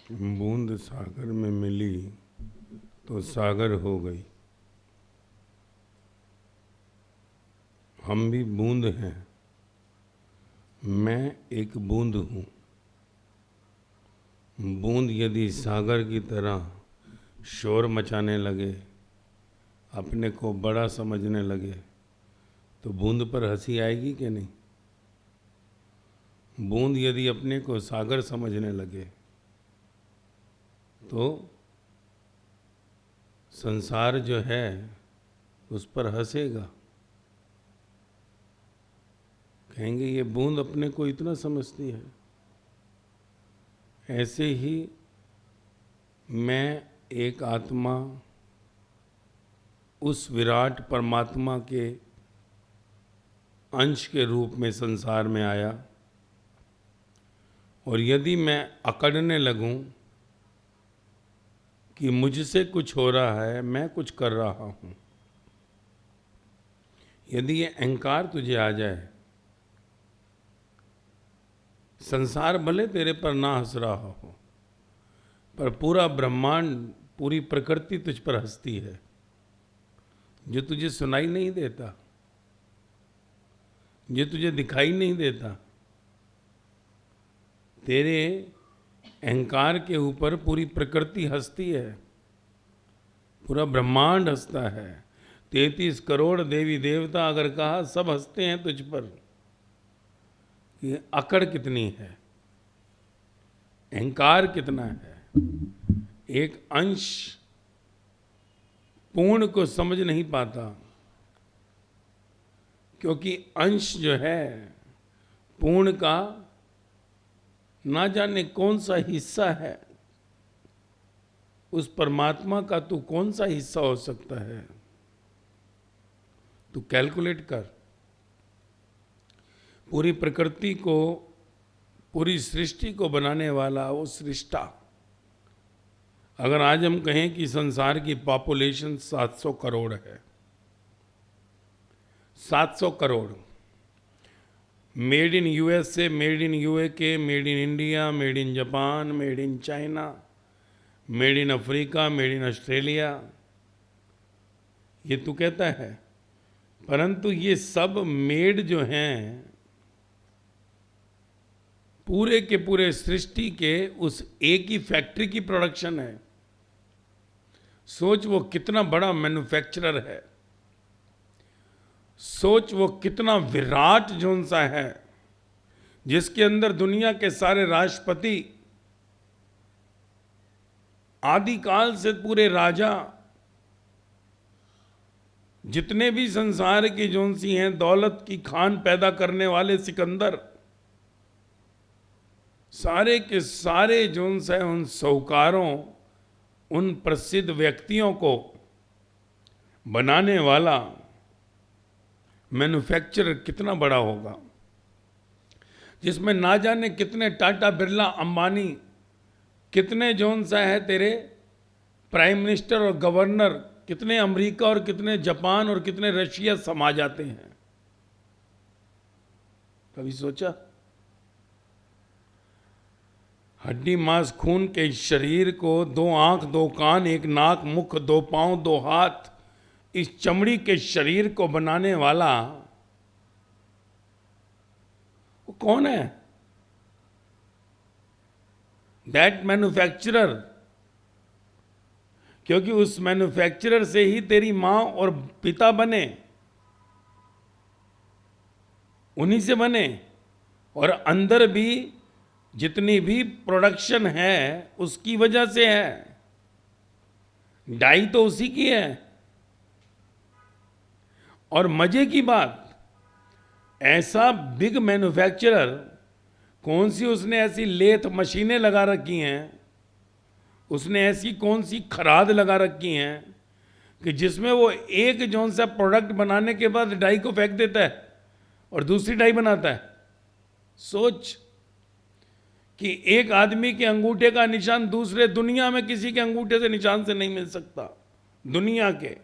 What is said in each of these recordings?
बूंद सागर में मिली तो सागर हो गई। हम भी बूंद हैं, मैं एक बूंद हूँ। बूंद यदि सागर की तरह शोर मचाने लगे, अपने को बड़ा समझने लगे, तो बूंद पर हंसी आएगी कि नहीं? बूंद यदि अपने को सागर समझने लगे तो संसार जो है उस पर हंसेगा। कहेंगे ये बूंद अपने को इतना समझती है। ऐसे ही मैं एक आत्मा उस विराट परमात्मा के अंश के रूप में संसार में आया, और यदि मैं अकड़ने लगूं कि मुझसे कुछ हो रहा है, मैं कुछ कर रहा हूं, यदि ये अहंकार तुझे आ जाए, संसार भले तेरे पर ना हंस रहा हो, पर पूरा ब्रह्मांड, पूरी प्रकृति तुझ पर हंसती है। जो तुझे सुनाई नहीं देता, जो तुझे दिखाई नहीं देता, तेरे अहंकार के ऊपर पूरी प्रकृति हंसती है, पूरा ब्रह्मांड हंसता है। 33 करोड़ देवी देवता अगर कहा, सब हंसते हैं तुझ पर। ये अकड़ कितनी है, अहंकार कितना है। एक अंश पूर्ण को समझ नहीं पाता, क्योंकि अंश जो है पूर्ण का ना जाने कौन सा हिस्सा है। उस परमात्मा का तू कौन सा हिस्सा हो सकता है? तू कैलकुलेट कर। पूरी प्रकृति को, पूरी सृष्टि को बनाने वाला वो सृष्टा, अगर आज हम कहें कि संसार की पॉपुलेशन 700 करोड़ है, 700 crore, made in USA, made in UK, made in India, made in Japan, made in China, made in Africa, made in Australia, ये तू कहता है। परंतु ये सब मेड जो हैं पूरे के पूरे सृष्टि के उस एक ही फैक्ट्री की प्रोडक्शन है। सोच वो कितना बड़ा मैन्युफैक्चरर है, सोच वो कितना विराट जोन सा है, जिसके अंदर दुनिया के सारे राष्ट्रपति, आदिकाल से पूरे राजा, जितने भी संसार की जोन सी हैं, दौलत की खान पैदा करने वाले सिकंदर, सारे के सारे जोन से उन साहूकारों, उन प्रसिद्ध व्यक्तियों को बनाने वाला मैन्युफैक्चरर कितना बड़ा होगा, जिसमें ना जाने कितने टाटा बिरला अंबानी, कितने जोन सा है तेरे प्राइम मिनिस्टर और गवर्नर, कितने अमेरिका और कितने जापान और कितने रशिया समा जाते हैं। कभी सोचा? हड्डी मांस खून के शरीर को 2 आंख 2 कान 1 नाक मुख 2 पांव 2 हाथ, इस चमड़ी के शरीर को बनाने वाला वो कौन है? That manufacturer. क्योंकि उस मैन्युफैक्चरर से ही तेरी मां और पिता बने, उन्हीं से बने। और अंदर भी जितनी भी प्रोडक्शन है उसकी वजह से है, डाई तो उसी की है। और मजे की बात, ऐसा बिग मैन्युफैक्चरर, कौन सी उसने ऐसी लेथ मशीनें लगा रखी हैं, उसने ऐसी कौन सी खराद लगा रखी हैं कि जिसमें वो एक जोन सा प्रोडक्ट बनाने के बाद डाई को फेंक देता है और दूसरी डाई बनाता है। सोच कि एक आदमी के अंगूठे का निशान दूसरे दुनिया में किसी के अंगूठे से निशान से नहीं मिल सकता। दुनिया के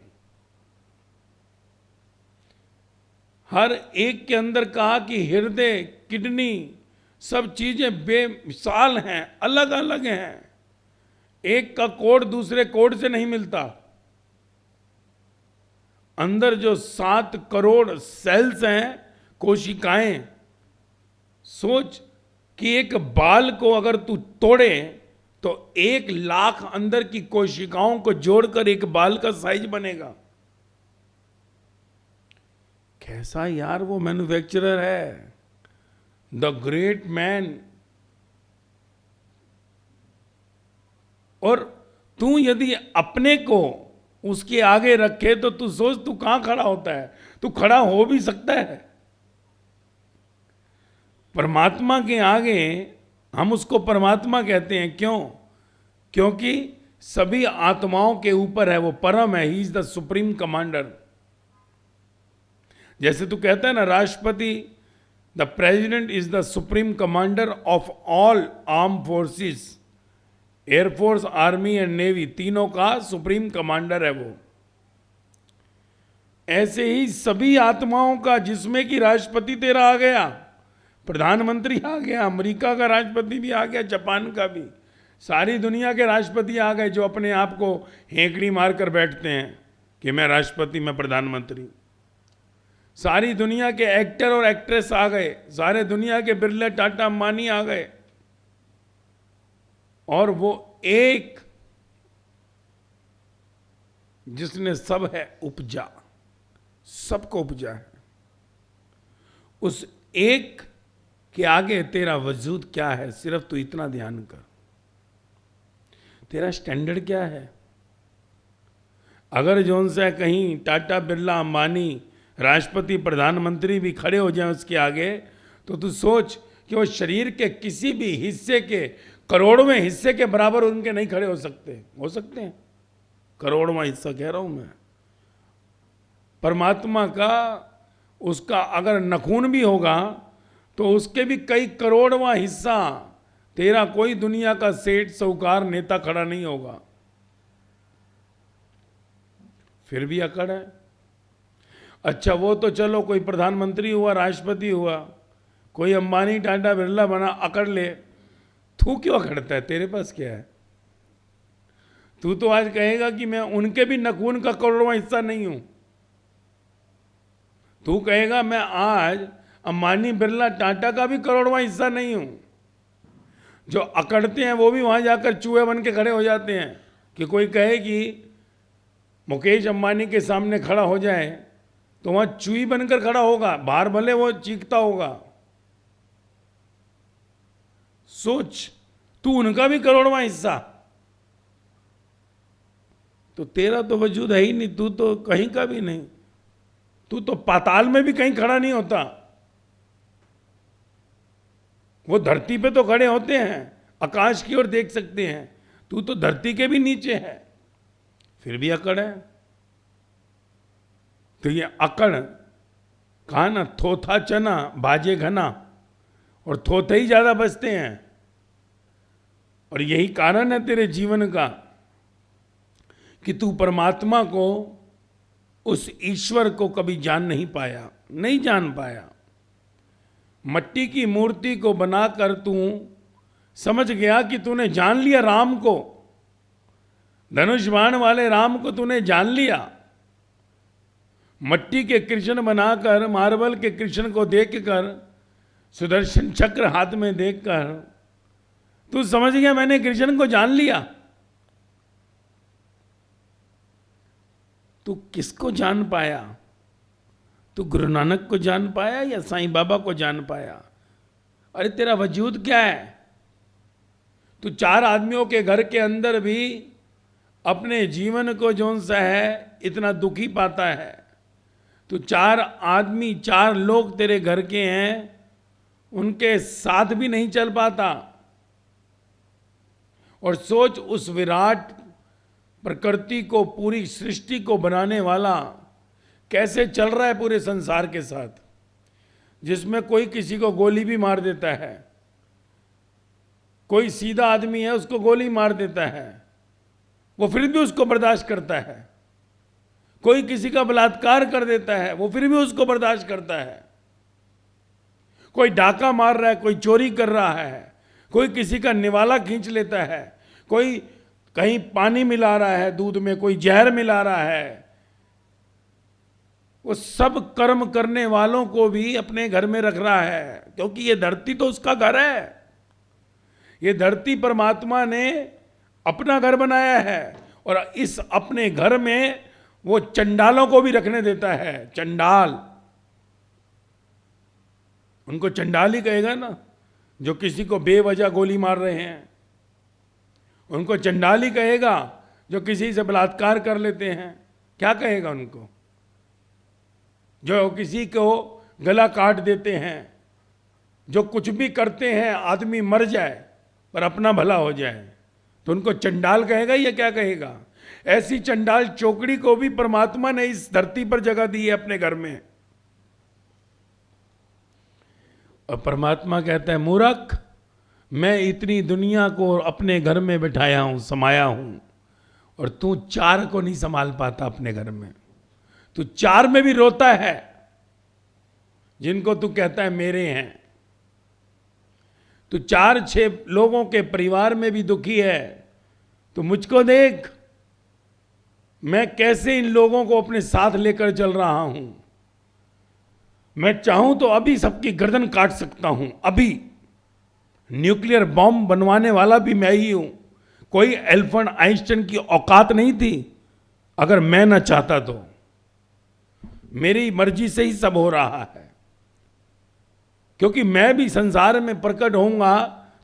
हर एक के अंदर कहा कि हृदय, किडनी, सब चीजें बेमिसाल हैं, अलग अलग हैं। एक का कोड दूसरे कोड से नहीं मिलता। अंदर जो 7 करोड़ सेल्स हैं, कोशिकाएं, सोच कि एक बाल को अगर तू तोड़े तो 1 लाख अंदर की कोशिकाओं को जोड़कर एक बाल का साइज बनेगा। कैसा यार वो मैन्युफैक्चरर है, द ग्रेट मैन। और तू यदि अपने को उसके आगे रखे तो तू सोच तू कहां खड़ा होता है। तू खड़ा हो भी सकता है परमात्मा के आगे। हम उसको परमात्मा कहते हैं, क्यों? क्योंकि सभी आत्माओं के ऊपर है, वो परम है, he is the supreme commander. जैसे तू कहता है ना, राष्ट्रपति, the president is the supreme commander of all arm forces, air force, army and navy, तीनों का सुप्रीम कमांडर है वो। ऐसे ही सभी आत्माओं का, जिसमें कि राष्ट्रपति तेरा आ गया, प्रधानमंत्री आ गया, अमेरिका का राष्ट्रपति भी आ गया, जापान का भी, सारी दुनिया के राष्ट्रपति आ गए जो अपने आप को हेंकड़ी मारकर बैठते हैं कि मैं राष्ट्रपति, मैं प्रधानमंत्री। सारी दुनिया के एक्टर और एक्ट्रेस आ गए, सारे दुनिया के बिरला, टाटा, अंबानी आ गए। और वो एक जिसने सब है उपजा, सबको उपजा है, उस एक के आगे तेरा वजूद क्या है, सिर्फ तू इतना ध्यान कर। तेरा स्टैंडर्ड क्या है? अगर जोन से कहीं टाटा, बिरला, अंबानी, राष्ट्रपति, प्रधानमंत्री भी खड़े हो जाएं उसके आगे, तो तू सोच कि वो शरीर के किसी भी हिस्से के, करोड़वें हिस्से के बराबर उनके नहीं खड़े हो सकते। हो सकते हैं, करोड़वां हिस्सा कह रहा हूं मैं। परमात्मा का, उसका अगर नखून भी होगा तो उसके भी कई करोड़वां हिस्सा, तेरा कोई दुनिया का सेठ, साहूकार, नेता खड़ा नहीं होगा। फिर भी अकड़ है। अच्छा वो तो चलो कोई प्रधानमंत्री हुआ, राष्ट्रपति हुआ, कोई अंबानी, टाटा, बिरला बना, अकड़ ले। तू क्यों अकड़ता है? तेरे पास क्या है? तू तो आज कहेगा कि मैं उनके भी नखून का करोड़वां हिस्सा नहीं हूं। तू कहेगा मैं आज अंबानी, बिरला, टाटा का भी करोड़वां हिस्सा नहीं हूं। जो अकड़ते हैं वो भी वहां जाकर चूहे बन के खड़े हो जाते हैं कि कोई कहे कि मुकेश अंबानी के सामने खड़ा हो जाए तो वहां चूही बनकर खड़ा होगा, बाहर भले वो चीखता होगा। सोच, तू उनका भी करोड़वां हिस्सा, तो तेरा तो वजूद है ही नहीं, तू तो कहीं का भी नहीं। तू तो पाताल में भी कहीं खड़ा नहीं होता। वो धरती पे तो खड़े होते हैं, आकाश की ओर देख सकते हैं, तू तो धरती के भी नीचे है, फिर भी अकड़ है। तो ये अकड़, कहा ना, थोथा चना भाजे घना, और थोथे ही ज्यादा बचते हैं। और यही कारण है तेरे जीवन का कि तू परमात्मा को, उस ईश्वर को कभी जान नहीं पाया, नहीं जान पाया। मट्टी की मूर्ति को बनाकर तू समझ गया कि तूने जान लिया राम को, धनुष बाण वाले राम को तूने जान लिया। मट्टी के कृष्ण बनाकर, मार्बल के कृष्ण को देखकर, सुदर्शन चक्र हाथ में देखकर तू समझ गया मैंने कृष्ण को जान लिया। तू किसको जान पाया? तू गुरु नानक को जान पाया या साईं बाबा को जान पाया? अरे तेरा वजूद क्या है? तू 4 आदमियों के घर के अंदर भी अपने जीवन को जोन सा है इतना दुखी पाता है। तू 4 आदमी, 4 लोग तेरे घर के हैं, उनके साथ भी नहीं चल पाता। और सोच, उस विराट प्रकृति को, पूरी सृष्टि को बनाने वाला कैसे चल रहा है पूरे संसार के साथ, जिसमें कोई किसी को गोली भी मार देता है, कोई सीधा आदमी है उसको गोली मार देता है, वो फिर भी उसको बर्दाश्त करता है। कोई किसी का बलात्कार कर देता है, वो फिर भी उसको बर्दाश्त करता है। कोई डाका मार रहा है, कोई चोरी कर रहा है, कोई किसी का निवाला खींच लेता है, कोई कहीं पानी मिला रहा है दूध में, कोई जहर मिला रहा है। वो सब कर्म करने वालों को भी अपने घर में रख रहा है, क्योंकि ये धरती तो उसका घर है। ये धरती परमात्मा ने अपना घर बनाया है, और इस अपने घर में वो चंडालों को भी रखने देता है। चंडाल, उनको चंडाल ही कहेगा ना, जो किसी को बेवजह गोली मार रहे हैं। उनको चंडाल ही कहेगा जो किसी से बलात्कार कर लेते हैं। क्या कहेगा उनको? जो किसी को गला काट देते हैं, जो कुछ भी करते हैं आदमी मर जाए पर अपना भला हो जाए, तो उनको चंडाल कहेगा या क्या कहेगा? ऐसी चंडाल चौकड़ी को भी परमात्मा ने इस धरती पर जगह दी है अपने घर में। और परमात्मा कहता है, मूर्ख, मैं इतनी दुनिया को अपने घर में बिठाया हूं, समाया हूं, और तू 4 को नहीं संभाल पाता अपने घर में। तू 4 में भी रोता है, जिनको तू कहता है मेरे हैं। तू 4-6 लोगों के परिवार में भी दुखी है। तो मुझको देख, मैं कैसे इन लोगों को अपने साथ लेकर चल रहा हूं। मैं चाहूं तो अभी सबकी गर्दन काट सकता हूं। अभी न्यूक्लियर बॉम्ब बनवाने वाला भी मैं ही हूं। कोई एल्बर्ट आइंस्टाइन की औकात नहीं थी अगर मैं ना चाहता तो। मेरी मर्जी से ही सब हो रहा है, क्योंकि मैं भी संसार में प्रकट होऊंगा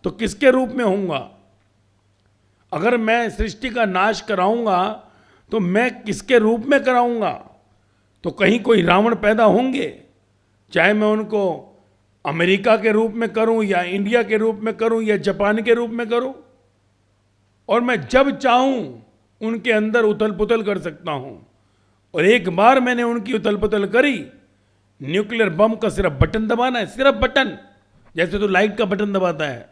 तो किसके रूप में होऊंगा? अगर मैं सृष्टि का नाश कराऊंगा तो मैं किसके रूप में कराऊंगा? तो कहीं कोई रावण पैदा होंगे, चाहे मैं उनको अमेरिका के रूप में करूं या इंडिया के रूप में करूं या जापान के रूप में करूं, और मैं जब चाहूं उनके अंदर उथल पुथल कर सकता हूं। और एक बार मैंने उनकी उथल पुथल करी, न्यूक्लियर बम का सिर्फ बटन दबाना है, सिर्फ बटन। जैसे तू लाइट का बटन दबाता है,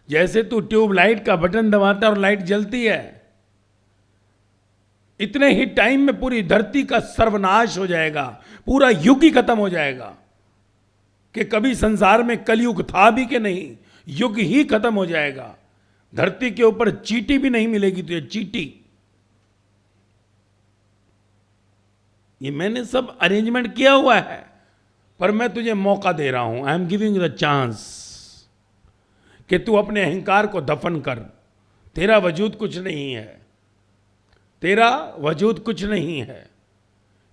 जैसे तू ट्यूब लाइट का बटन दबाता है और लाइट जलती है, इतने ही टाइम में पूरी धरती का सर्वनाश हो जाएगा, पूरा युग ही खत्म हो जाएगा। कि कभी संसार में कलयुग था भी कि नहीं, युग ही खत्म हो जाएगा। धरती के ऊपर चींटी भी नहीं मिलेगी तुझे, चींटी। ये मैंने सब अरेंजमेंट किया हुआ है, पर मैं तुझे मौका दे रहा हूं। I am giving the chance कि तू अपने अहंकार को दफन कर। तेरा वजूद कुछ नहीं है, तेरा वजूद कुछ नहीं है।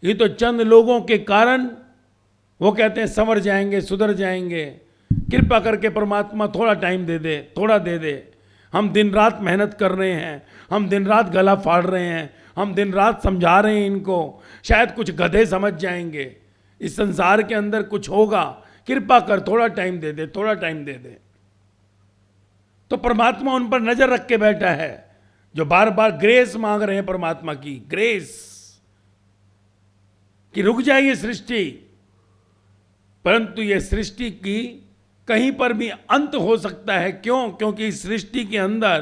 ये तो चंद लोगों के कारण वो कहते हैं संवर जाएंगे, सुधर जाएंगे। कृपा करके परमात्मा थोड़ा टाइम दे दे, थोड़ा दे दे। हम दिन रात मेहनत कर रहे हैं, हम दिन रात गला फाड़ रहे हैं, हम दिन रात समझा रहे हैं इनको, शायद कुछ गधे समझ जाएंगे। इस संसार के अंदर कुछ होगा, कृपा कर थोड़ा टाइम दे दे, थोड़ा टाइम दे दे। तो परमात्मा उन पर नजर रख के बैठा है, जो बार बार ग्रेस मांग रहे हैं परमात्मा की, ग्रेस कि रुक जाए ये सृष्टि। परंतु ये सृष्टि की कहीं पर भी अंत हो सकता है। क्यों? क्योंकि इस सृष्टि के अंदर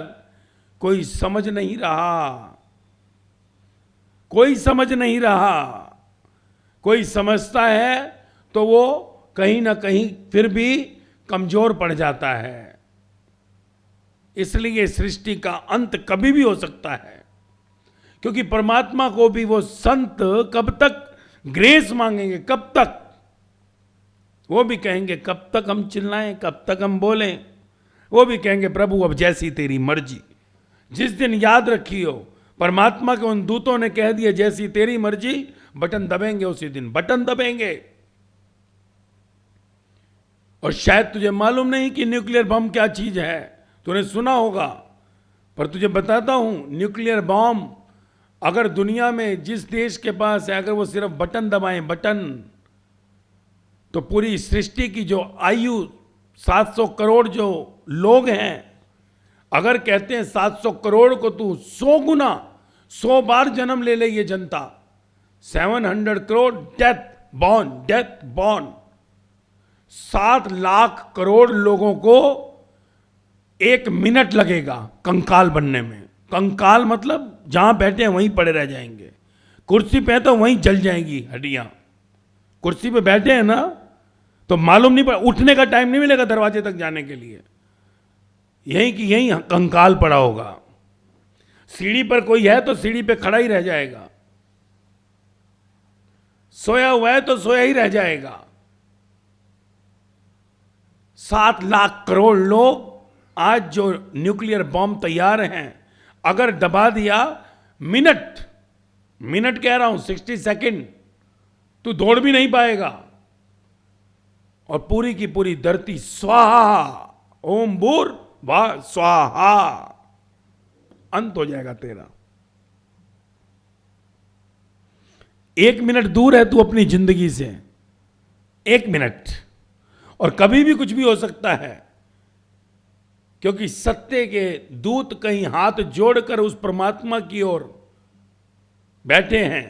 कोई समझ नहीं रहा, कोई समझ नहीं रहा। कोई समझता है तो वो कहीं ना कहीं फिर भी कमजोर पड़ जाता है। इसलिए सृष्टि का अंत कभी भी हो सकता है, क्योंकि परमात्मा को भी वो संत कब तक ग्रेस मांगेंगे, कब तक? वो भी कहेंगे कब तक हम चिल्लाएं, कब तक हम बोलें। वो भी कहेंगे प्रभु अब जैसी तेरी मर्जी। जिस दिन याद रखियो परमात्मा के उन दूतों ने कह दिया जैसी तेरी मर्जी, बटन दबेंगे, उसी दिन बटन दबेंगे। और शायद तुझे मालूम नहीं कि न्यूक्लियर बम क्या चीज है, तूने सुना होगा, पर तुझे बताता हूं, न्यूक्लियर बम अगर दुनिया में जिस देश के पास है, अगर वो सिर्फ बटन दबाएं, बटन, तो पूरी सृष्टि की जो आयु 700 करोड़ जो लोग हैं, अगर कहते हैं 700 करोड़ को तू 100 गुना 100 बार जन्म ले ले ये जनता, 700 करोड़ डेथ बॉर्न, 7 लाख करोड़ लोगों को 1 मिनट लगेगा कंकाल बनने में। कंकाल मतलब जहां बैठे हैं वहीं पड़े रह जाएंगे, कुर्सी पे तो वहीं जल जाएंगी हड्डियां। कुर्सी पे बैठे हैं ना, तो मालूम नहीं पड़ा, उठने का टाइम नहीं मिलेगा दरवाजे तक जाने के लिए। यहीं की यहीं कंकाल पड़ा होगा। सीढ़ी पर कोई है तो सीढ़ी पे खड़ा ही रह जाएगा, सोया हुआ है तो सोया ही रह जाएगा। 7 लाख करोड़ लोग आज जो न्यूक्लियर बॉम्ब तैयार हैं, अगर दबा दिया, मिनट कह रहा हूं, 60 सेकंड, तू दौड़ भी नहीं पाएगा और पूरी की पूरी धरती स्वाहा, ओम भूर वाह स्वाहा, अंत हो जाएगा तेरा। 1 मिनट दूर है तू अपनी जिंदगी से, 1 मिनट, और कभी भी कुछ भी हो सकता है, क्योंकि सत्य के दूत कहीं हाथ जोड़कर उस परमात्मा की ओर बैठे हैं।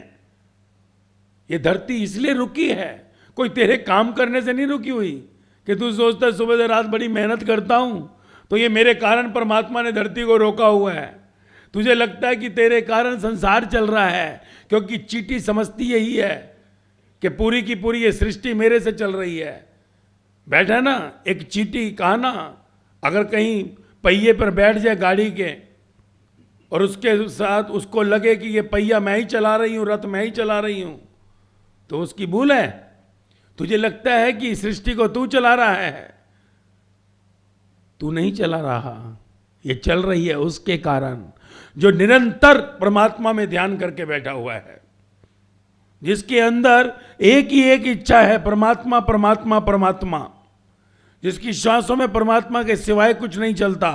ये धरती इसलिए रुकी है, कोई तेरे काम करने से नहीं रुकी हुई कि तू सोचता है सुबह से रात बड़ी मेहनत करता हूं तो ये मेरे कारण परमात्मा ने धरती को रोका हुआ है। तुझे लगता है कि तेरे कारण संसार चल रहा है, क्योंकि चींटी समझती यही है कि पूरी की पूरी ये सृष्टि मेरे से चल रही है। बैठा ना एक चींटी, कहा ना, अगर कहीं पहिए पर बैठ जाए गाड़ी के और उसके साथ उसको लगे कि ये पहिया मैं ही चला रही हूं, रथ मैं ही चला रही हूं, तो उसकी भूल है। तुझे लगता है कि सृष्टि को तू चला रहा है, तू नहीं चला रहा, ये चल रही है उसके कारण जो निरंतर परमात्मा में ध्यान करके बैठा हुआ है, जिसके अंदर एक ही एक इच्छा है, परमात्मा परमात्मा परमात्मा, जिसकी श्वासों में परमात्मा के सिवाय कुछ नहीं चलता,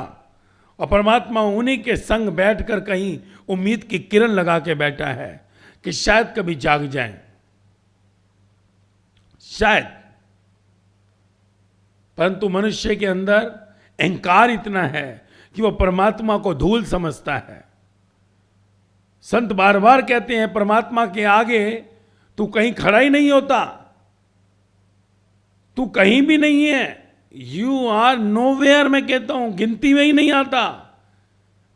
और परमात्मा उन्हीं के संग बैठकर कहीं उम्मीद की किरण लगा के बैठा है कि शायद कभी जाग जाएं, शायद। परंतु मनुष्य के अंदर अहंकार इतना है कि वो परमात्मा को धूल समझता है। संत बार बार कहते हैं परमात्मा के आगे तू कहीं खड़ा ही नहीं होता, तू कहीं भी नहीं है, यू आर नोवेयर। मैं कहता हूं गिनती में ही नहीं आता,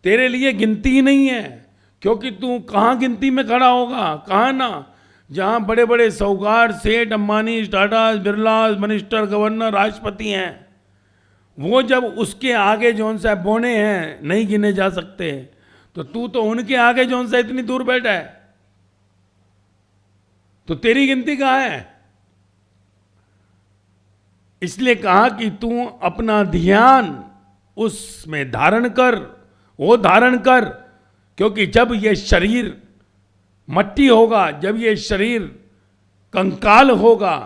तेरे लिए गिनती ही नहीं है, क्योंकि तू कहां गिनती में खड़ा होगा, कहां ना, जहां बड़े बड़े साहूकार, सेठ, अंबानी, टाटा, बिरला, मिनिस्टर, गवर्नर, राष्ट्रपति हैं, वो जब उसके आगे जौन सा बोने हैं नहीं गिने जा सकते, तो तू तो उनके आगे जौन सा इतनी दूर बैठा है, तो तेरी गिनती कहां है। इसलिए कहा कि तू अपना ध्यान उसमें धारण कर, वो धारण कर, क्योंकि जब ये शरीर मट्टी होगा, जब ये शरीर कंकाल होगा,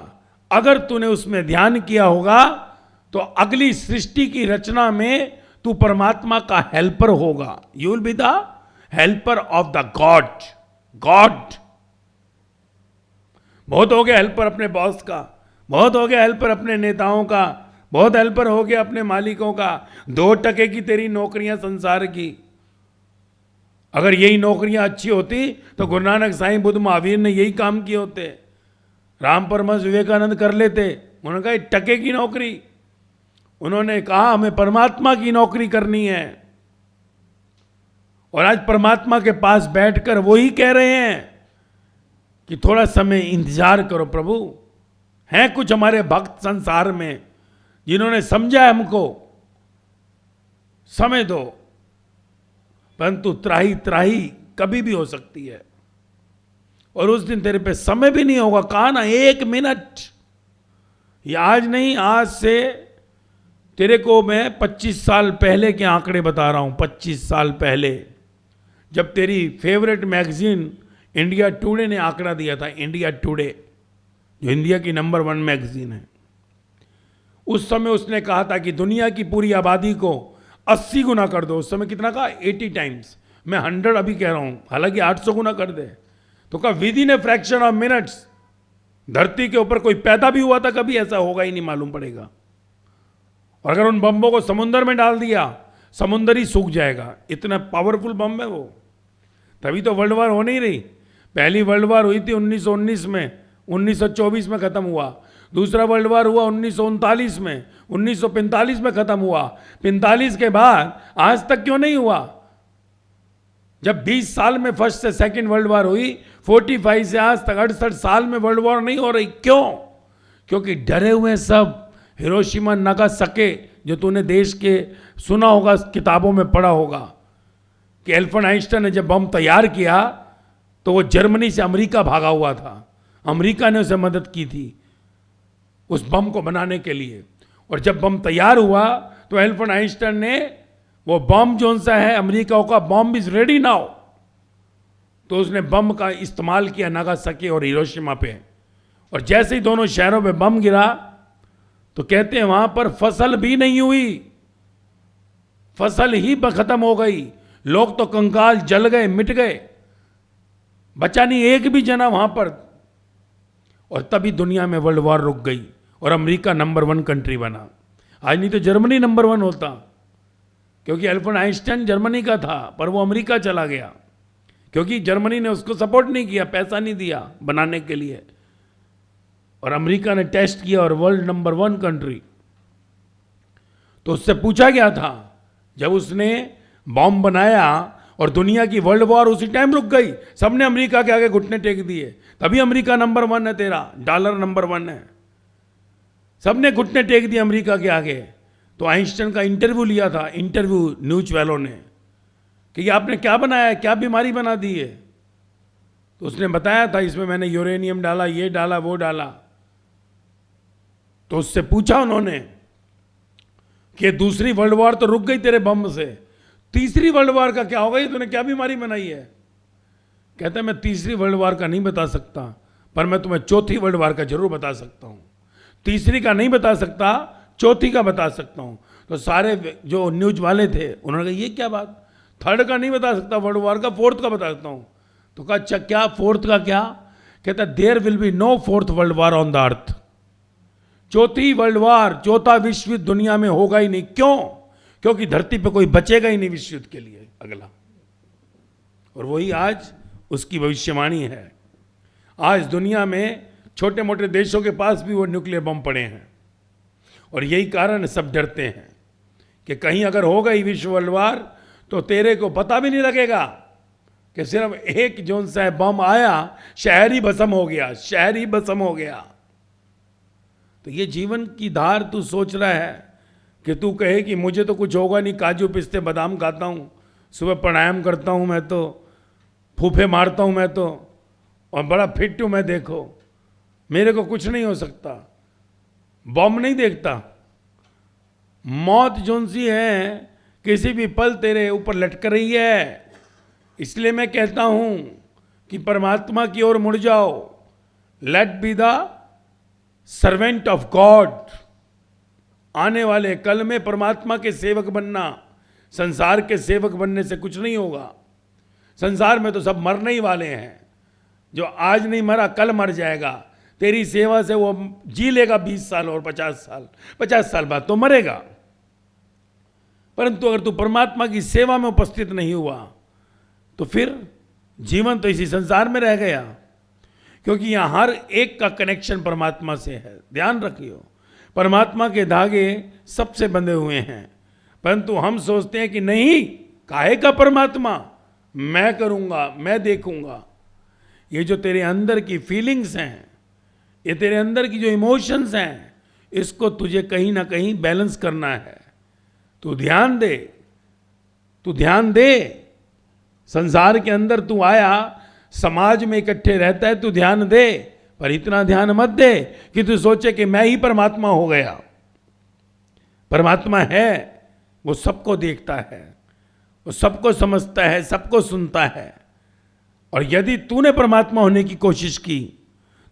अगर तूने उसमें ध्यान किया होगा तो अगली सृष्टि की रचना में तू परमात्मा का हेल्पर होगा। You will be the helper of the God. God बहुत हो गया हेल्पर अपने बॉस का, बहुत हो गया हेल्पर अपने नेताओं का, बहुत हेल्पर हो गया अपने मालिकों का। 2% की तेरी नौकरियां संसार की, अगर यही नौकरियां अच्छी होती तो गुरु नानक साईं, बुद्ध, महावीर ने यही काम किए होते, राम परमहंस विवेकानंद कर लेते। उन्होंने कहा 1% की नौकरी, उन्होंने कहा हमें परमात्मा की नौकरी करनी है। और आज परमात्मा के पास बैठकर वो ही कह रहे हैं कि थोड़ा समय इंतजार करो प्रभु। हैं कुछ हमारे भक्त संसार में जिन्होंने समझा है हमको, समय दो, परंतु त्राही त्राही कभी भी हो सकती है, और उस दिन तेरे पे समय भी नहीं होगा। कहा ना 1 मिनट, ये आज नहीं, आज से तेरे को मैं 25 साल पहले के आंकड़े बता रहा हूं। 25 साल पहले जब तेरी फेवरेट मैगजीन इंडिया टुडे ने आंकड़ा दिया था, इंडिया टुडे जो इंडिया की नंबर 1 मैगजीन है, उस समय उसने कहा था कि दुनिया की पूरी आबादी को 80 गुना कर दो। उस समय कितना कहा? 80 टाइम्स। मैं 100 अभी कह रहा हूं, हालांकि 800 गुना कर दे। तो कहा with in a fraction of minutes धरती के ऊपर कोई पैदा भी हुआ था कभी, ऐसा होगा ही नहीं, मालूम पड़ेगा। और अगर उन बम्बों को समुद्र में डाल दिया, समुद्र ही सूख जाएगा, इतना पावरफुल बम है वो। तभी तो वर्ल्ड वार हो नहीं रही। पहली वर्ल्ड वार हुई थी 1919 में, 1924 में खत्म हुआ। दूसरा वर्ल्ड वार हुआ 1939 में, 1945 में खत्म हुआ। 45 के बाद आज तक क्यों नहीं हुआ? जब 20 साल में फर्स्ट से सेकंड वर्ल्ड वार हुई, 45 से आज तक 68 साल में वर्ल्ड वॉर नहीं हो रही। क्यों? क्योंकि डरे हुए सब हिरोशिमा नागासाकी, जो तूने देश के सुना होगा, किताबों में पढ़ा होगा कि एल्बर्ट आइंस्टाइन ने जब बम तैयार किया तो वो जर्मनी से अमेरिका भागा हुआ था। अमेरिका ने उसे मदद की थी उस बम को बनाने के लिए। और जब बम तैयार हुआ तो एल्बर्ट आइंस्टाइन ने वो बम जो सा है अमेरिका का, बम इज रेडी नाउ, तो उसने बम का इस्तेमाल किया नागासाकी और हिरोशिमा पे। और जैसे ही दोनों शहरों पे बम गिरा तो कहते हैं वहां पर फसल भी नहीं हुई, फसल ही खत्म हो गई, लोग तो कंकाल जल गए, मिट गए, बचा नहीं एक भी जना वहां पर। और तभी दुनिया में वर्ल्ड वॉर रुक गई और अमेरिका नंबर 1 कंट्री बना। आज नहीं तो जर्मनी नंबर 1 होता, क्योंकि एल्बर्ट आइंस्टाइन जर्मनी का था पर वो अमेरिका चला गया, क्योंकि जर्मनी ने उसको सपोर्ट नहीं किया, पैसा नहीं दिया बनाने के लिए, और अमेरिका ने टेस्ट किया और वर्ल्ड नंबर 1 कंट्री। तो उससे पूछा गया था, जब उसने बॉम्ब बनाया और दुनिया की वर्ल्ड वॉर उसी टाइम रुक गई, सबने अमेरिका के आगे घुटने टेक दिए, तभी अमेरिका नंबर 1 है, तेरा डॉलर नंबर 1 है, सबने घुटने टेक दिए अमेरिका के आगे। तो आइंस्टाइन का इंटरव्यू लिया था, इंटरव्यू न्यूज वालों ने, कि ये आपने क्या बनाया है, क्या बीमारी बना दी है। तो उसने बताया था, इसमें मैंने यूरेनियम डाला, ये डाला, वो डाला। तो उससे पूछा उन्होंने कि दूसरी वर्ल्ड वॉर तो रुक गई तेरे बम से, तीसरी वर्ल्ड वॉर का क्या होगा, ये तूने क्या बीमारी बनाई है। कहता है मैं तीसरी वर्ल्ड वॉर का नहीं बता सकता, पर मैं तुम्हें चौथी वर्ल्ड वॉर का जरूर बता सकता हूं। तीसरी का नहीं बता सकता, चौथी का बता सकता हूं। तो सारे जो न्यूज वाले थे उन्होंने कहा ये क्या बात, थर्ड का नहीं बता सकता वर्ल्ड वॉर का, फोर्थ का बता सकता हूं। तो कहा अच्छा क्या, फोर्थ का क्या। कहता there will be no fourth world war on the earth. चौथी वर्ल्ड वॉर, चौथा विश्व युद्ध दुनिया में होगा ही नहीं। क्यों? क्योंकि धरती पे कोई बचेगा ही नहीं विश्व युद्ध के लिए अगला। और वही आज उसकी भविष्यवाणी है। आज दुनिया में छोटे मोटे देशों के पास भी वो न्यूक्लियर बम पड़े हैं, और यही कारण सब डरते हैं कि कहीं अगर हो गई विश्व वर्ल्ड वॉर तो तेरे को पता भी नहीं लगेगा कि सिर्फ एक जोन सा बम आया, शहर ही भस्म हो गया, शहर ही भस्म हो गया। तो ये जीवन की धार तू सोच रहा है कि तू कहे कि मुझे तो कुछ होगा नहीं, काजू पिस्ते बादाम खाता हूँ, सुबह प्राणायाम करता हूँ, मैं तो फूफे मारता हूँ, मैं तो, और बड़ा फिट हूँ मैं, देखो मेरे को कुछ नहीं हो सकता। बम नहीं देखता, मौत जोन सी है किसी भी पल तेरे ऊपर लटक रही है। इसलिए मैं कहता हूं कि परमात्मा की ओर मुड़ जाओ, let be the servant of God. आने वाले कल में परमात्मा के सेवक बनना, संसार के सेवक बनने से कुछ नहीं होगा। संसार में तो सब मरने ही वाले हैं, जो आज नहीं मरा कल मर जाएगा। तेरी सेवा से वो जी लेगा 20 साल और 50 साल, 50 साल बाद तो मरेगा। परंतु अगर तू परमात्मा की सेवा में उपस्थित नहीं हुआ तो फिर जीवन तो इसी संसार में रह गया, क्योंकि यहां हर एक का कनेक्शन परमात्मा से है। ध्यान रखियो, परमात्मा के धागे सबसे बंधे हुए हैं, परंतु हम सोचते हैं कि नहीं, काहे का परमात्मा, मैं करूंगा, मैं देखूंगा। ये जो तेरे अंदर की फीलिंग्स हैं, ये तेरे अंदर की जो इमोशंस हैं, इसको तुझे कहीं ना कहीं बैलेंस करना है। तू ध्यान दे, तू ध्यान दे। संसार के अंदर तू आया, समाज में इकट्ठे रहता है, तू ध्यान दे, पर इतना ध्यान मत दे कि तू सोचे कि मैं ही परमात्मा हो गया। परमात्मा है, वो सबको देखता है, वो सबको समझता है, सबको सुनता है। और यदि तूने परमात्मा होने की कोशिश की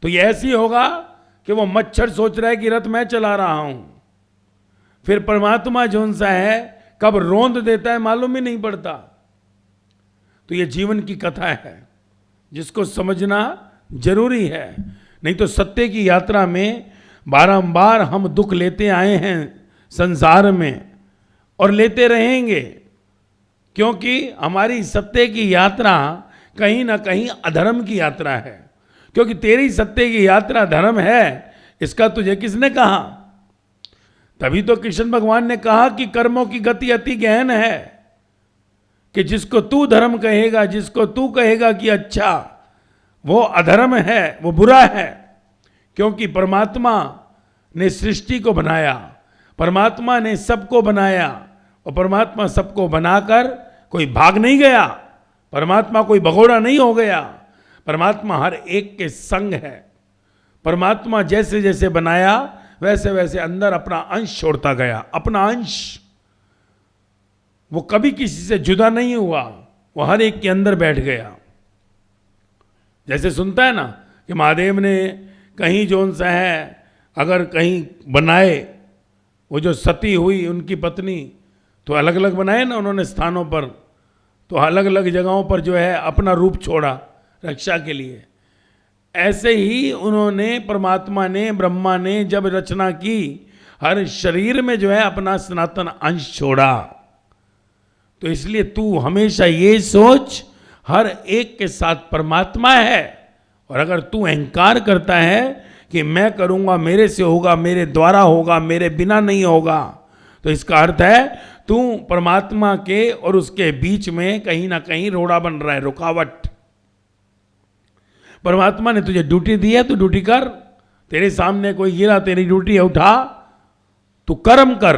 तो ये ऐसी होगा कि वो मच्छर सोच रहा है कि रथ मैं चला रहा हूं, फिर परमात्मा जोन सा है कब रोंद देता है मालूम ही नहीं पड़ता। तो ये जीवन की कथा है जिसको समझना जरूरी है। नहीं तो सत्य की यात्रा में बारंबार हम दुख लेते आए हैं संसार में और लेते रहेंगे, क्योंकि हमारी सत्य की यात्रा कहीं ना कहीं अधर्म की यात्रा है। क्योंकि तेरी सत्य की यात्रा धर्म है, इसका तुझे किसने कहा? तभी तो कृष्ण भगवान ने कहा कि कर्मों की गति अति गहन है, कि जिसको तू धर्म कहेगा, जिसको तू कहेगा कि अच्छा, वो अधर्म है, वो बुरा है। क्योंकि परमात्मा ने सृष्टि को बनाया, परमात्मा ने सबको बनाया, और परमात्मा सबको बनाकर कोई भाग नहीं गया, परमात्मा कोई भगोड़ा नहीं हो गया, परमात्मा हर एक के संग है। परमात्मा जैसे जैसे बनाया वैसे वैसे अंदर अपना अंश छोड़ता गया, अपना अंश। वो कभी किसी से जुदा नहीं हुआ, वो हर एक के अंदर बैठ गया। जैसे सुनता है ना कि महादेव ने कहीं जोन सा है, अगर कहीं बनाए, वो जो सती हुई उनकी पत्नी, तो अलग अलग बनाए ना उन्होंने स्थानों पर, तो अलग अलग जगहों पर जो है अपना रूप छोड़ा रक्षा के लिए। ऐसे ही उन्होंने, परमात्मा ने, ब्रह्मा ने जब रचना की, हर शरीर में जो है अपना सनातन अंश छोड़ा। तो इसलिए तू हमेशा ये सोच, हर एक के साथ परमात्मा है। और अगर तू अहंकार करता है कि मैं करूंगा, मेरे से होगा, मेरे द्वारा होगा, मेरे बिना नहीं होगा, तो इसका अर्थ है तू परमात्मा के और उसके बीच में कहीं ना कहीं रोड़ा बन रहा है, रुकावट। परमात्मा ने तुझे ड्यूटी दी है, तू ड्यूटी कर। तेरे सामने कोई गिरा, तेरी ड्यूटी है उठा, तू कर्म कर।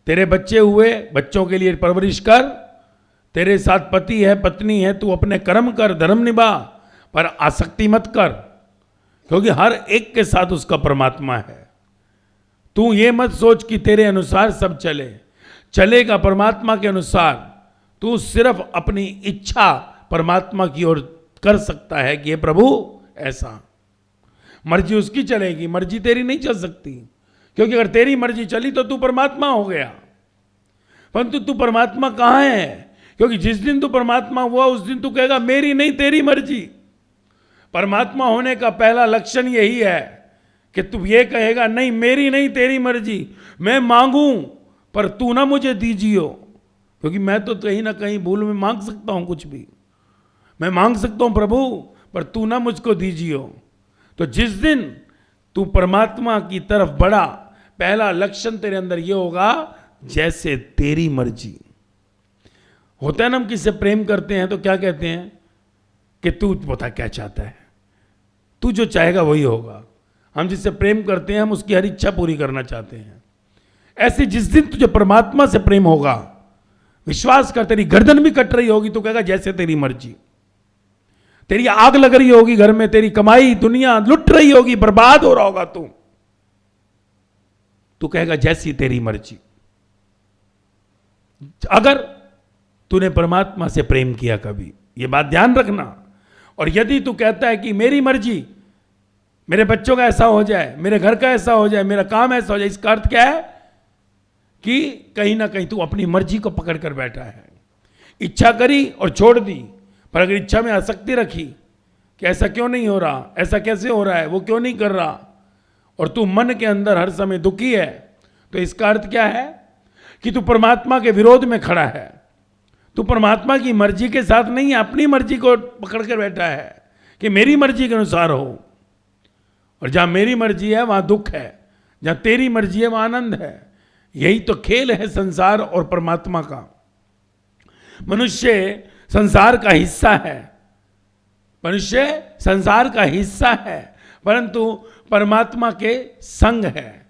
तेरे बच्चे हुए, बच्चों के लिए परवरिश कर। तेरे साथ पति है, पत्नी है, तू अपने कर्म कर, धर्म निभा, पर आसक्ति मत कर, क्योंकि हर एक के साथ उसका परमात्मा है। तू ये मत सोच कि तेरे अनुसार सब चलेगा परमात्मा के अनुसार। तू सिर्फ अपनी इच्छा परमात्मा की ओर कर सकता है कि ये प्रभु ऐसा, मर्जी उसकी चलेगी, मर्जी तेरी नहीं चल सकती, क्योंकि अगर तेरी मर्जी चली तो तू परमात्मा हो गया। परंतु तू परमात्मा कहाँ है? क्योंकि जिस दिन तू परमात्मा हुआ उस दिन तू कहेगा मेरी नहीं तेरी मर्जी। परमात्मा होने का पहला लक्षण यही है कि तू ये कहेगा नहीं मेरी नहीं तेरी मर्जी, मैं मांगू पर तू ना मुझे दीजियो, क्योंकि मैं तो कहीं ना कहीं भूल में मांग सकता हूं, कुछ भी मैं मांग सकता हूं प्रभु, पर तू ना मुझको दीजियो। तो जिस दिन तू परमात्मा की तरफ बढ़ा, पहला लक्षण तेरे अंदर ये होगा जैसे तेरी मर्जी। होता है ना, हम किससे प्रेम करते हैं तो क्या कहते हैं कि तू बता क्या चाहता है, तू जो चाहेगा वही होगा। हम जिससे प्रेम करते हैं हम उसकी हर इच्छा पूरी करना चाहते हैं। ऐसे जिस दिन तुझे परमात्मा से प्रेम होगा, विश्वास कर, तेरी गर्दन भी कट रही होगी तो कहेगा जैसे तेरी मर्जी। तेरी आग लग रही होगी घर में, तेरी कमाई दुनिया लुट रही होगी, बर्बाद हो रहा होगा तू कहेगा जैसी तेरी मर्जी। अगर तूने परमात्मा से प्रेम किया कभी, यह बात ध्यान रखना। और यदि तू कहता है कि मेरी मर्जी, मेरे बच्चों का ऐसा हो जाए, मेरे घर का ऐसा हो जाए, मेरा काम ऐसा हो जाए, इसका अर्थ क्या है कि कहीं ना कहीं तू अपनी मर्जी को पकड़ कर बैठा है। इच्छा करी और छोड़ दी, पर अगर इच्छा में आसक्ति रखी कि ऐसा क्यों नहीं हो रहा, ऐसा कैसे हो रहा है, वो क्यों नहीं कर रहा, और तू मन के अंदर हर समय दुखी है, तो इसका अर्थ क्या है कि तू परमात्मा के विरोध में खड़ा है। तू परमात्मा की मर्जी के साथ नहीं, अपनी मर्जी को पकड़ कर बैठा है कि मेरी मर्जी के अनुसार हो। और जहां मेरी मर्जी है वहां दुख है, जहां तेरी मर्जी है वहां आनंद है। यही तो खेल है संसार और परमात्मा का। मनुष्य संसार का हिस्सा है, मनुष्य संसार का हिस्सा है, परंतु परमात्मा के संग है।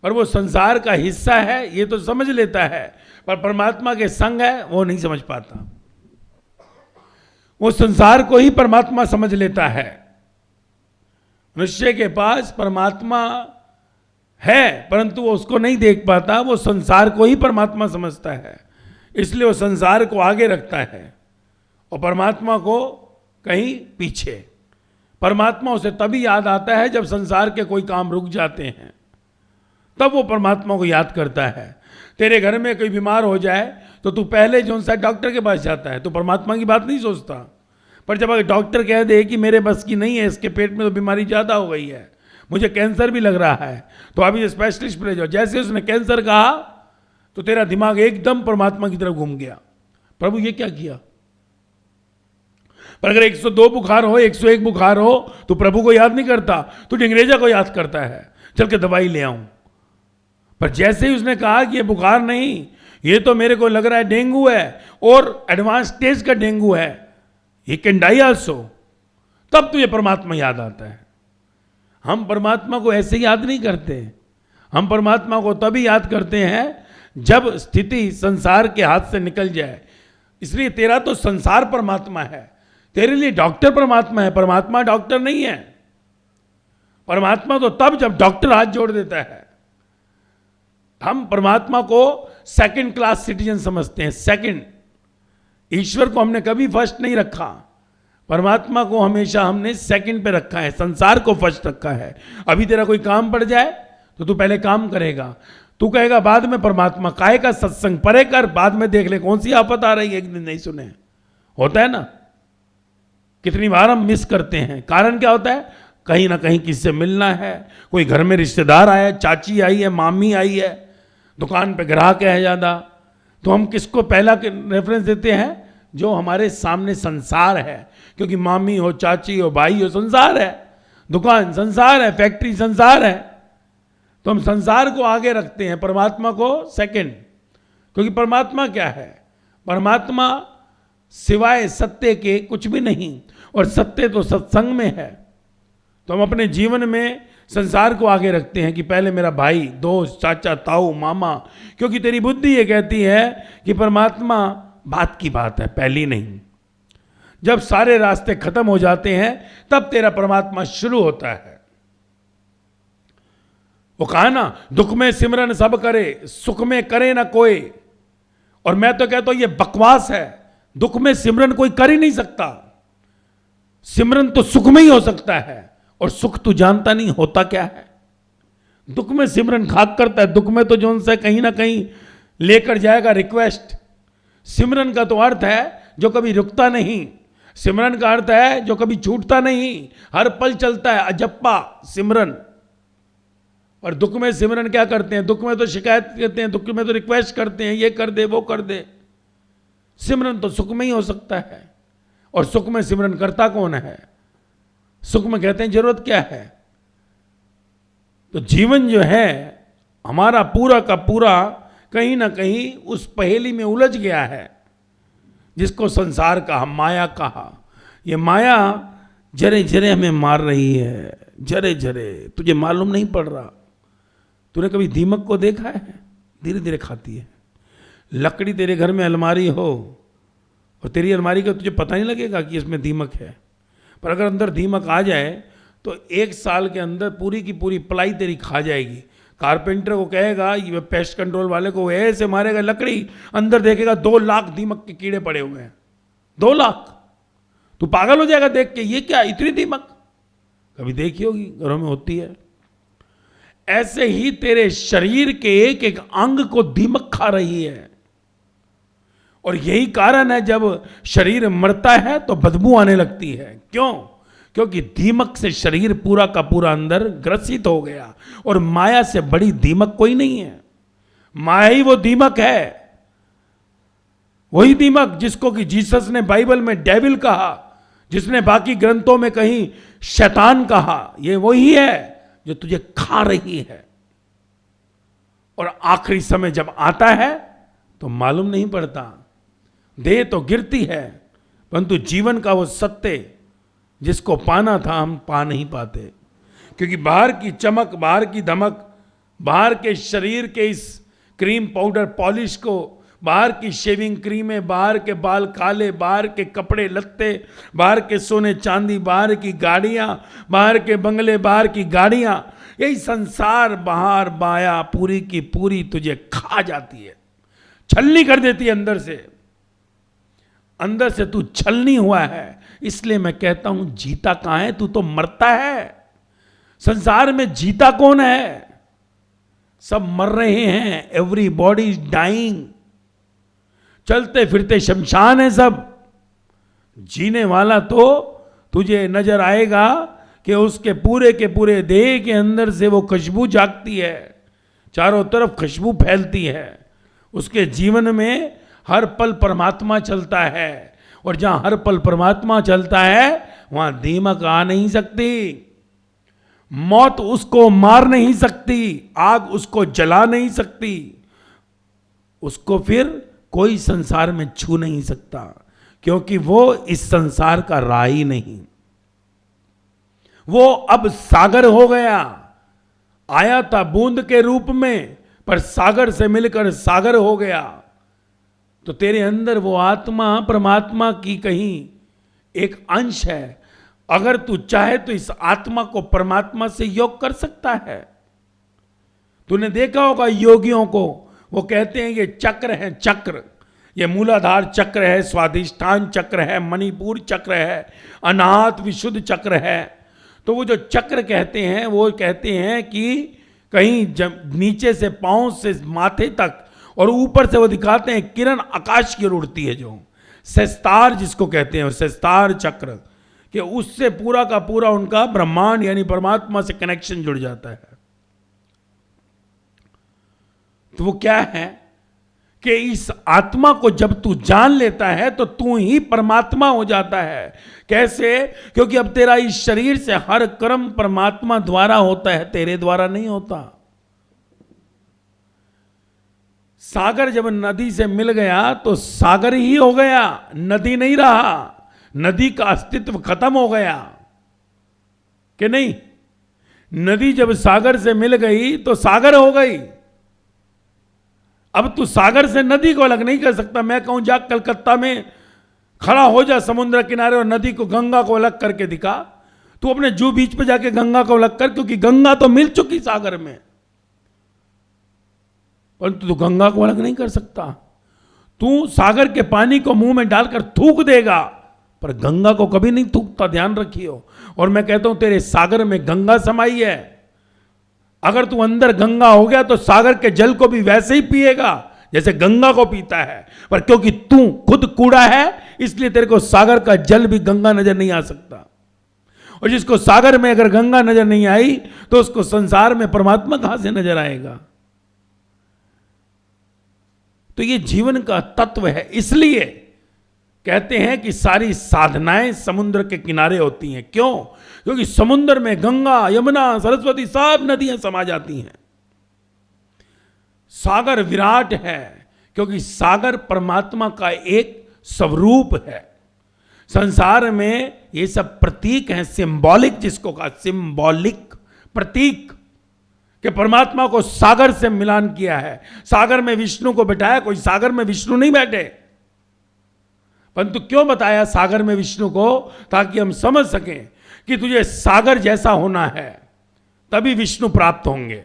पर वो संसार का हिस्सा है ये तो समझ लेता है, पर परमात्मा के संग है वो नहीं समझ पाता। वो संसार को ही परमात्मा समझ लेता है। मनुष्य के पास परमात्मा है परंतु वो उसको नहीं देख पाता, वो संसार को ही परमात्मा समझता है, इसलिए वो संसार को आगे रखता है और परमात्मा को कहीं पीछे। परमात्मा उसे तभी याद आता है जब संसार के कोई काम रुक जाते हैं, तब वो परमात्मा को याद करता है। तेरे घर में कोई बीमार हो जाए तो तू पहले जो सा डॉक्टर के पास जाता है, तो परमात्मा की बात नहीं सोचता। पर जब अगर डॉक्टर कह दे कि मेरे बस की नहीं है, इसके पेट में तो बीमारी ज़्यादा हो गई है, मुझे कैंसर भी लग रहा है, तो अभी स्पेशलिस्ट पे ले जाओ। जैसे उसने कैंसर कहा तो तेरा दिमाग एकदम परमात्मा की तरफ घूम गया, प्रभु ये क्या किया। पर अगर 102 बुखार हो, 101 बुखार हो तो प्रभु को याद नहीं करता, तो डिंगरेजा को याद करता है, चल के दवाई ले आऊं। पर जैसे ही उसने कहा कि ये बुखार नहीं, ये तो मेरे को लग रहा है डेंगू है और एडवांस स्टेज का डेंगू है, ही कैन डाई आल्सो, तब तुझे परमात्मा याद आता है। हम परमात्मा को ऐसे याद नहीं करते। हम परमात्मा को तभी याद करते हैं जब स्थिति संसार के हाथ से निकल जाए। इसलिए तेरा तो संसार परमात्मा है, तेरे लिए डॉक्टर परमात्मा है, परमात्मा डॉक्टर नहीं है। परमात्मा तो तब जब डॉक्टर हाथ जोड़ देता है। हम परमात्मा को सेकंड क्लास सिटीजन समझते हैं, सेकंड। ईश्वर को हमने कभी फर्स्ट नहीं रखा, परमात्मा को हमेशा हमने सेकंड पे रखा है, संसार को फर्स्ट रखा है। अभी तेरा कोई काम पड़ जाए तो तू पहले काम करेगा, तू कहेगा बाद में परमात्मा, काहे का सत्संग परे कर, बाद में देख ले कौन सी आफत आ रही है, एक दिन नहीं सुने। होता है ना, कितनी बार हम मिस करते हैं। कारण क्या होता है, कहीं ना कहीं किससे मिलना है, कोई घर में रिश्तेदार आया, चाची आई है, मामी आई है, दुकान पे ग्राहक है ज़्यादा, तो हम किसको पहला रेफरेंस देते हैं, जो हमारे सामने संसार है। क्योंकि मामी हो, चाची हो, भाई हो, संसार है, दुकान संसार है, फैक्ट्री संसार है, तो हम संसार को आगे रखते हैं, परमात्मा को सेकंड। क्योंकि परमात्मा क्या है, परमात्मा सिवाय सत्य के कुछ भी नहीं, और सत्य तो सत्संग में है। तो हम अपने जीवन में संसार को आगे रखते हैं कि पहले मेरा भाई, दोस्त, चाचा, ताऊ, मामा, क्योंकि तेरी बुद्धि ये कहती है कि परमात्मा बात की बात है, पहली नहीं। जब सारे रास्ते खत्म हो जाते हैं तब तेरा परमात्मा शुरू होता है। वो कहा ना, दुख में सिमरन सब करे, सुख में करे ना कोई। और मैं तो कहता हूं ये बकवास है, दुख में सिमरन कोई कर ही नहीं सकता। सिमरन तो सुख में ही हो सकता है, और सुख तू जानता नहीं होता क्या है। दुख में सिमरन खाक करता है, दुख में तो जो उनसे कहीं ना कहीं लेकर जाएगा रिक्वेस्ट। सिमरन का तो अर्थ है जो कभी रुकता नहीं, सिमरन का अर्थ है जो कभी छूटता नहीं, हर पल चलता है, अजप्पा सिमरन। और दुख में सिमरन क्या करते हैं, दुख में तो शिकायत करते हैं, दुख में तो रिक्वेस्ट करते हैं, ये कर दे वो कर दे। सिमरन तो सुख में ही हो सकता है, और सुख में सिमरन करता कौन है। सुख में कहते हैं जरूरत क्या है। तो जीवन जो है हमारा पूरा का पूरा कहीं ना कहीं उस पहेली में उलझ गया है, जिसको संसार कहा, माया कहा। ये माया जरे जरे हमें मार रही है, जरे जरे, तुझे मालूम नहीं पड़ रहा। तूने कभी दीमक को देखा है, धीरे धीरे खाती है। लकड़ी तेरे घर में अलमारी हो, और तेरी अलमारी का तुझे पता नहीं लगेगा कि इसमें दीमक है, पर अगर अंदर दीमक आ जाए तो 1 साल के अंदर पूरी की पूरी प्लाई तेरी खा जाएगी। कारपेंटर को कहेगा, ये पेस्ट कंट्रोल वाले को, ऐसे मारेगा लकड़ी, अंदर देखेगा 2 लाख दीमक के कीड़े पड़े हुए हैं, 2 लाख। तू पागल हो जाएगा देख के, ये क्या इतनी दीमक, कभी देखी होगी, घरों में होती है। ऐसे ही तेरे शरीर के एक एक अंग को दीमक खा रही है, और यही कारण है जब शरीर मरता है तो बदबू आने लगती है। क्यों? क्योंकि दीमक से शरीर पूरा का पूरा अंदर ग्रसित हो गया, और माया से बड़ी दीमक कोई नहीं है। माया ही वो दीमक है, वही दीमक जिसको कि जीसस ने बाइबल में डेविल कहा, जिसने बाकी ग्रंथों में कहीं शैतान कहा, ये वही है जो तुझे खा रही है। और आखिरी समय जब आता है तो मालूम नहीं पड़ता, देह तो गिरती है, परंतु जीवन का वो सत्य जिसको पाना था हम पा नहीं पाते। क्योंकि बाहर की चमक, बाहर की धमक, बाहर के शरीर के इस क्रीम पाउडर पॉलिश को, बाहर की शेविंग क्रीमें, बाहर के बाल काले, बाहर के कपड़े लत्ते, बाहर के सोने चांदी, बाहर की गाड़ियां, बाहर के बंगले, बाहर की गाड़ियां, यही संसार बाहर माया पूरी की पूरी तुझे खा जाती है, छलनी कर देती है अंदर से। अंदर से तू छलनी हुआ है। इसलिए मैं कहता हूं जीता कहां है, तू तो मरता है। संसार में जीता कौन है? सब मर रहे हैं, एवरीबॉडी इज डाइंग। चलते फिरते शमशान है सब। जीने वाला तो तुझे नजर आएगा कि उसके पूरे के पूरे देह के अंदर से वो खुशबू जागती है, चारों तरफ खुशबू फैलती है। उसके जीवन में हर पल परमात्मा चलता है, और जहां हर पल परमात्मा चलता है वहां दीमक आ नहीं सकती, मौत उसको मार नहीं सकती, आग उसको जला नहीं सकती, उसको फिर कोई संसार में छू नहीं सकता, क्योंकि वो इस संसार का राही नहीं। वो अब सागर हो गया। आया था बूंद के रूप में, पर सागर से मिलकर सागर हो गया। तो तेरे अंदर वो आत्मा परमात्मा की कहीं एक अंश है। अगर तू चाहे तो इस आत्मा को परमात्मा से योग कर सकता है। तूने देखा होगा योगियों को, वो कहते हैं ये चक्र है, चक्र, ये मूलाधार चक्र है, स्वाधिष्ठान चक्र है, मणिपुर चक्र है, अनाहत विशुद्ध चक्र है। तो वो जो चक्र कहते हैं, वो कहते हैं कि कहीं नीचे से पांव से माथे तक, और ऊपर से वो दिखाते हैं किरण आकाश की ओर उड़ती है, जो सहस्त्रार जिसको कहते हैं, सहस्त्रार चक्र, कि उससे पूरा का पूरा उनका ब्रह्मांड यानी परमात्मा से कनेक्शन जुड़ जाता है। तो वो क्या है कि इस आत्मा को जब तू जान लेता है तो तू ही परमात्मा हो जाता है। कैसे? क्योंकि अब तेरा इस शरीर से हर कर्म परमात्मा द्वारा होता है, तेरे द्वारा नहीं होता। सागर जब नदी से मिल गया तो सागर ही हो गया, नदी नहीं रहा। नदी का अस्तित्व खत्म हो गया कि नहीं? नदी जब सागर से मिल गई तो सागर हो गई। अब तू सागर से नदी को अलग नहीं कर सकता। मैं कहूं जा कलकत्ता में खड़ा हो जा समुद्र किनारे और नदी को, गंगा को अलग करके दिखा। तू अपने जू बीच पे जाके गंगा को अलग कर, क्योंकि गंगा तो मिल चुकी सागर में, परंतु तू गंगा को अलग नहीं कर सकता। तू सागर के पानी को मुंह में डालकर थूक देगा, पर गंगा को कभी नहीं थूकता, ध्यान रखियो। और मैं कहता हूं तेरे सागर में गंगा समाई है। अगर तू अंदर गंगा हो गया तो सागर के जल को भी वैसे ही पिएगा जैसे गंगा को पीता है। पर क्योंकि तू खुद कूड़ा है, इसलिए तेरे को सागर का जल भी गंगा नजर नहीं आ सकता। और जिसको सागर में अगर गंगा नजर नहीं आई तो उसको संसार में परमात्मा कहां से नजर आएगा? तो ये जीवन का तत्व है। इसलिए कहते हैं कि सारी साधनाएं समुद्र के किनारे होती हैं। क्यों? क्योंकि समुद्र में गंगा, यमुना, सरस्वती सब नदियां समा जाती हैं। सागर विराट है क्योंकि सागर परमात्मा का एक स्वरूप है। संसार में ये सब प्रतीक हैं, सिंबॉलिक, जिसको कहा सिंबॉलिक प्रतीक, कि परमात्मा को सागर से मिलान किया है। सागर में विष्णु को बिठाया, कोई सागर में विष्णु नहीं बैठे। परंतु क्यों बताया सागर में विष्णु को? ताकि हम समझ सकें कि तुझे सागर जैसा होना है, तभी विष्णु प्राप्त होंगे।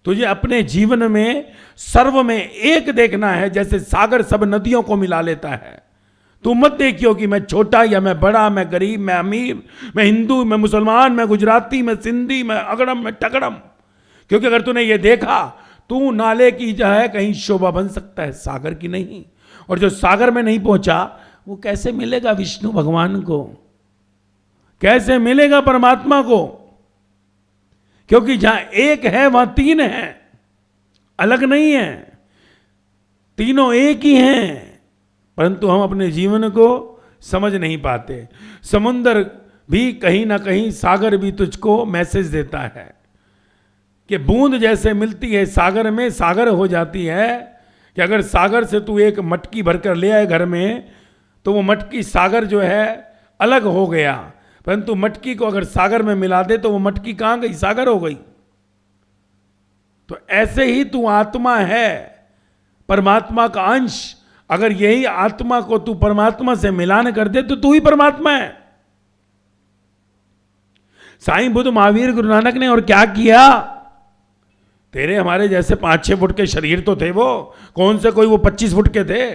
तुझे अपने जीवन में सर्व में एक देखना है, जैसे सागर सब नदियों को मिला लेता है। तू मत देखियो कि मैं छोटा या मैं बड़ा, मैं गरीब, मैं अमीर, मैं हिंदू, मैं मुसलमान, मैं गुजराती, मैं सिंधी, मैं अगड़म, मैं टकड़म। क्योंकि अगर तूने ये देखा, तू नाले की जो है कहीं शोभा बन सकता है, सागर की नहीं। और जो सागर में नहीं पहुंचा वो कैसे मिलेगा विष्णु भगवान को? कैसे मिलेगा परमात्मा को? क्योंकि जहां एक है वहां तीन है, अलग नहीं है, तीनों एक ही हैं। परंतु हम अपने जीवन को समझ नहीं पाते। समुद्र भी कहीं ना कहीं, सागर भी तुझको मैसेज देता है कि बूंद जैसे मिलती है सागर में, सागर हो जाती है। कि अगर सागर से तू एक मटकी भरकर ले आए घर में, तो वो मटकी सागर जो है अलग हो गया। परंतु मटकी को अगर सागर में मिला दे तो वो मटकी कहां गई? सागर हो गई। तो ऐसे ही तू आत्मा है, परमात्मा का अंश। अगर यही आत्मा को तू परमात्मा से मिलान कर दे तो तू ही परमात्मा है। साईं बुद्ध, महावीर, गुरु नानक ने और क्या किया? तेरे हमारे जैसे 5-6 फुट के शरीर तो थे वो, कौन से कोई वो 25 फुट के थे?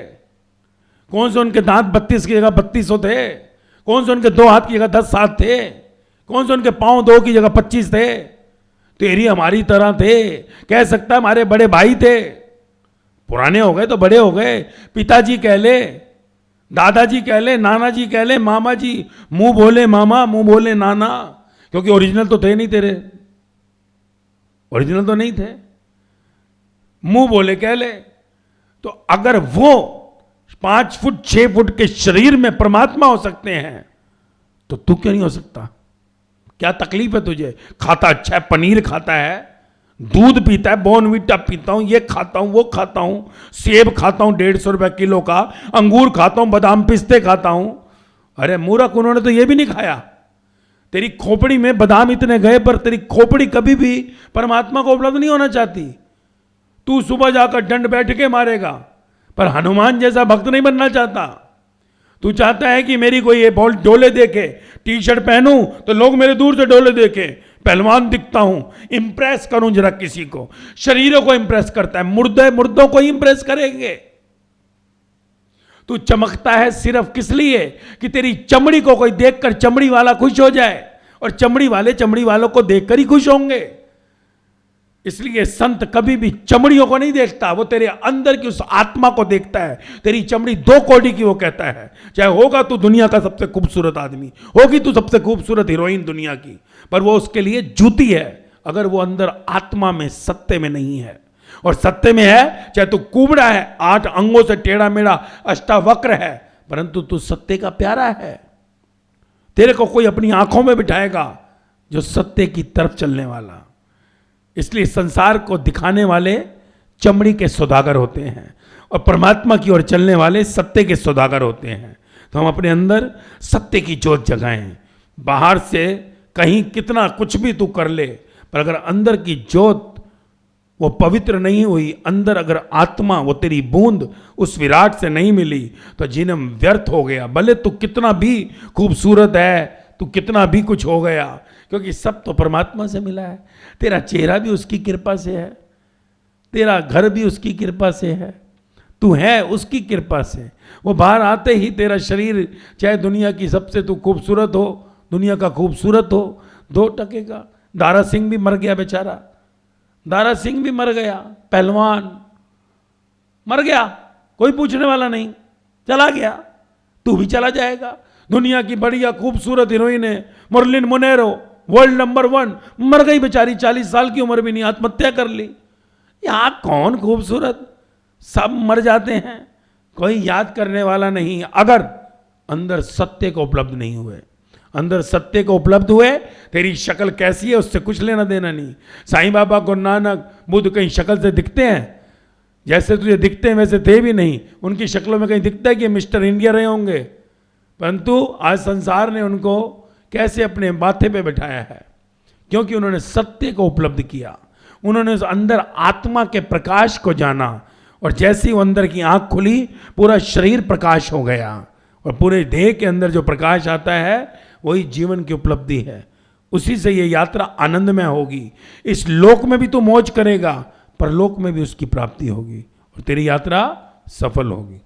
कौन से उनके दांत 32 की जगह 32 थे? कौन से उनके 2 हाथ की जगह 10 हाथ थे? कौन से उनके पांव 2 की जगह 25 थे? तेरी हमारी तरह थे। कह सकता है हमारे बड़े भाई थे, पुराने हो गए तो बड़े हो गए। पिताजी कह ले, दादाजी कह ले, नाना जी कह ले, मामा जी, मुंह बोले मामा, मुंह बोले नाना, क्योंकि ओरिजिनल तो थे नहीं तेरे, ओरिजिनल तो नहीं थे, मुंह बोले कह ले। तो अगर वो 5 फुट 6 फुट के शरीर में परमात्मा हो सकते हैं तो तू क्यों नहीं हो सकता? क्या तकलीफ है तुझे? खाता अच्छा है, पनीर खाता है, दूध पीता है, बॉर्नविटा पीता हूं, ये खाता हूं, वो खाता हूं, सेब खाता हूं 150 रुपए किलो का, अंगूर खाता हूं, बादाम पिस्ते खाता हूं। अरे मूर्ख, उन्होंने तो ये भी नहीं खाया। तेरी खोपड़ी में बादाम इतने गए पर तेरी खोपड़ी कभी भी परमात्मा को उपलब्ध नहीं होना चाहती। तू सुबह जाकर दंड बैठ के मारेगा, पर हनुमान जैसा भक्त नहीं बनना चाहता। तू चाहता है कि मेरी कोई ये बॉल डोले देखे, टी शर्ट पहनूं तो लोग मेरे दूर से डोले देखे, पहलवान दिखता हूं, इंप्रेस करूं जरा किसी को। शरीरों को इंप्रेस करता है, मुर्दों को इंप्रेस करेंगे। तू चमकता है सिर्फ किस लिए कि तेरी चमड़ी को कोई देखकर चमड़ी वाला खुश हो जाए, और चमड़ी वाले चमड़ी वालों को देखकर ही खुश होंगे। इसलिए संत कभी भी चमड़ियों को नहीं देखता, वो तेरे अंदर की उस आत्मा को देखता है। तेरी चमड़ी दो कोड़ी की, वो कहता है चाहे होगा तू दुनिया का सबसे खूबसूरत आदमी, होगी तू सबसे खूबसूरत हीरोइन दुनिया की, पर वो उसके लिए जूती है अगर वो अंदर आत्मा में सत्य में नहीं है। और सत्य में है, चाहे तू कुबड़ा है, 8 अंगों से टेढ़ा मेढ़ा अष्टावक्र है, परंतु तू सत्य का प्यारा है। तेरे को कोई अपनी आंखों में बिठाएगा जो सत्य की तरफ चलने वाला। इसलिए संसार को दिखाने वाले चमड़ी के सौदागर होते हैं, और परमात्मा की ओर चलने वाले सत्य के सौदागर होते हैं। तो हम अपने अंदर सत्य की ज्योत जगाएं। बाहर से कहीं कितना कुछ भी तू कर ले, पर अगर अंदर की ज्योत वो पवित्र नहीं हुई, अंदर अगर आत्मा वो तेरी बूंद उस विराट से नहीं मिली, तो जन्म व्यर्थ हो गया। भले तू कितना भी खूबसूरत है, तू कितना भी कुछ हो गया, क्योंकि सब तो परमात्मा से मिला है। तेरा चेहरा भी उसकी कृपा से है, तेरा घर भी उसकी कृपा से है, तू है उसकी कृपा से। वो बाहर आते ही तेरा शरीर चाहे दुनिया की सबसे तू खूबसूरत हो, दुनिया का खूबसूरत हो, 2 टके का। दारा सिंह भी मर गया बेचारा, दारा सिंह भी मर गया, पहलवान मर गया, कोई पूछने वाला नहीं, चला गया। तू भी चला जाएगा। दुनिया की बढ़िया खूबसूरत हीरोइन है मुरलिन मोनेरो, वर्ल्ड नंबर 1, मर गई बेचारी, 40 साल की उम्र भी नहीं, आत्महत्या कर ली। यहां कौन खूबसूरत, सब मर जाते हैं, कोई याद करने वाला नहीं। अगर अंदर सत्य को उपलब्ध नहीं हुए, अंदर सत्य को उपलब्ध हुए, तेरी शक्ल कैसी है उससे कुछ लेना देना नहीं। साईं बाबा, गुरु नानक, बुद्ध कहीं शक्ल से दिखते हैं? जैसे तुझे दिखते हैं वैसे थे भी नहीं। उनकी शक्लों में कहीं दिखता है कि मिस्टर इंडिया रहे होंगे? परंतु आज संसार ने उनको कैसे अपने माथे पे बैठाया है, क्योंकि उन्होंने सत्य को उपलब्ध किया, उन्होंने उस अंदर आत्मा के प्रकाश को जाना, और जैसे ही वो अंदर की आंख खुली पूरा शरीर प्रकाश हो गया, और पूरे देह के अंदर जो प्रकाश आता है वही जीवन की उपलब्धि है। उसी से ये यात्रा आनंदमय होगी। इस लोक में भी तू मौज करेगा, परलोक में भी उसकी प्राप्ति होगी, और तेरी यात्रा सफल होगी।